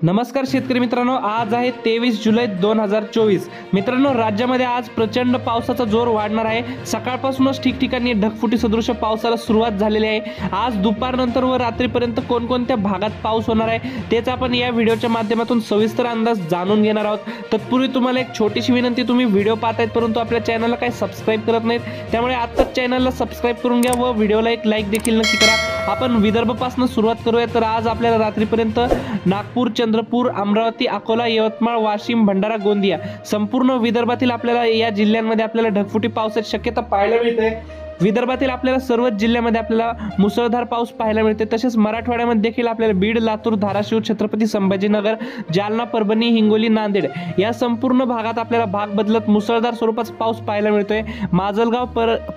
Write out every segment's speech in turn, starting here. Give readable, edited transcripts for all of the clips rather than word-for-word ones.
नमस्कार शेतकरी मित्रांनो, आज आहे 23 जुलै 2024। मित्रांनो, राज्यामध्ये आज प्रचंड पावसाचा जोर वाढणार आहे। सकाळपासूनच ठिकठिकाणी ढगफुटी सदृश पावसाला सुरुवात झालेली आहे। आज दुपारनंतर व रात्रीपर्यंत कोणकोणत्या भागात पाऊस होणार आहे तेच आपण या व्हिडिओच्या माध्यमातून सविस्तर अंदाज जाणून घेणार आहोत। तत्पूर्वी तुम्हाला एक छोटीशी विनंती, तुम्ही व्हिडिओ पाहतायत परंतु आपल्या चॅनलला काही सबस्क्राइब करत नाहीत, त्यामुळे आत्ताच चॅनलला सबस्क्राइब करून घ्या व व्हिडिओला एक लाईक देखील नक्की करा। आपण विदर्भापासून सुरुवात करूया। तर आज आपल्याला रात्रीपर्यंत नागपूर, चंद्रपूर, अमरावती, अकोला, यवतमाळ, वाशिम, भंडारा, गोंदिया संपूर्ण विदर्भातील आपल्याला या जिल्ह्यांमध्ये आपल्याला ढगफुटी पावसाची शक्यता पाहायला मिळते। विदर्भातील आपल्याला सर्वच जिल्ह्यामध्ये आपल्याला मुसळधार पाऊस पाहायला मिळते। तसेच मराठवाड्यामध्ये देखील आपल्याला बीड, लातूर, धाराशिव, छत्रपती संभाजीनगर, जालना, परभणी, हिंगोली, नांदेड या संपूर्ण भागात आपल्याला भाग बदलत मुसळधार स्वरूपाचा पाऊस पाहायला मिळतोय। माजलगाव,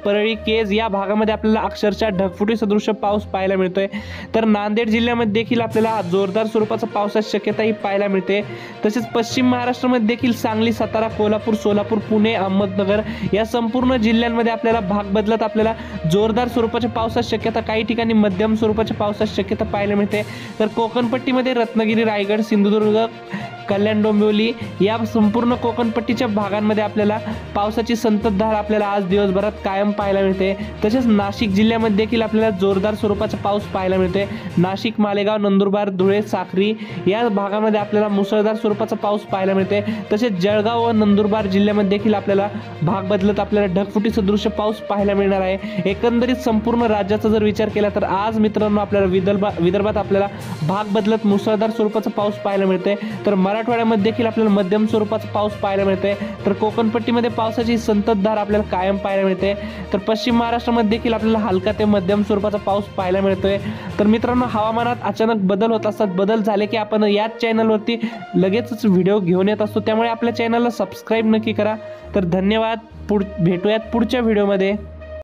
परळी, केज या भागामध्ये आपल्याला अक्षरशः ढगफुटी सदृश पाऊस पाहायला मिळतोय। तर नांदेड जिल्ह्यामध्ये देखील आपल्याला जोरदार स्वरूपाचा पावसाची शक्यता ही पाहायला मिळते। तसेच पश्चिम महाराष्ट्रामध्ये देखील सांगली, सातारा, कोल्हापूर, सोलापूर, पुणे, अहमदनगर या संपूर्ण जिल्ह्यांमध्ये आपल्याला भाग बदलत आपल्याला जोरदार स्वरूपाच्या पावसाची शक्यता, काही ठिकाणी मध्यम स्वरूपाच्या पावसाची शक्यता पाहायला मिळते। तर कोकणपट्टीमध्ये रत्नागिरी, रायगड, सिंधुदुर्ग, कल्याण, डोंबिवली या संपूर्ण कोकणपट्टीच्या भागांमध्ये आपल्याला पावसाची संततधार आपल्याला आज दिवसभरात कायम पाहायला मिळते। तसेच नाशिक जिल्ह्यामध्ये देखील आपल्याला जोरदार स्वरूपाचा पाऊस पाहायला मिळते। नाशिक, मालेगाव, नंदुरबार, धुळे, साक्री या भागामध्ये आपल्याला मुसळधार स्वरूपाचा पाऊस पाहायला मिळते। तसेच जळगाव व नंदुरबार जिल्ह्यामध्ये देखील आपल्याला भाग बदलत आपल्याला ढगफुटी सदृश पाऊस पाहायला मिळणार आहे। एकंदरीत संपूर्ण राज्याचा जर विचार केला तर आज मित्रांनो आपल्याला विदर्भात आपल्याला भाग बदलत मुसळधार स्वरूपाचा पाऊस पाहायला मिळते। तर मराठवाड्यामध्ये देखील आपल्याला मध्यम स्वरूपाचा पाऊस पाहायला मिळते। तर कोकणपट्टीमध्ये पावसाची संततधार आपल्याला कायम पाहायला मिळते। तर पश्चिम महाराष्ट्रामध्ये देखील आपल्याला हलका ते मध्यम स्वरूपाचा पाऊस पाहायला मिळतोय। तर मित्रांनो, हवामानात अचानक बदल होत असतात। बदल झाले की आपण याच चॅनलवरती लगेचच व्हिडिओ घेऊन येत असतो, त्यामुळे आपल्या चॅनलला सबस्क्राइब नक्की करा। तर धन्यवाद, भेटूयात पुढच्या व्हिडिओमध्ये।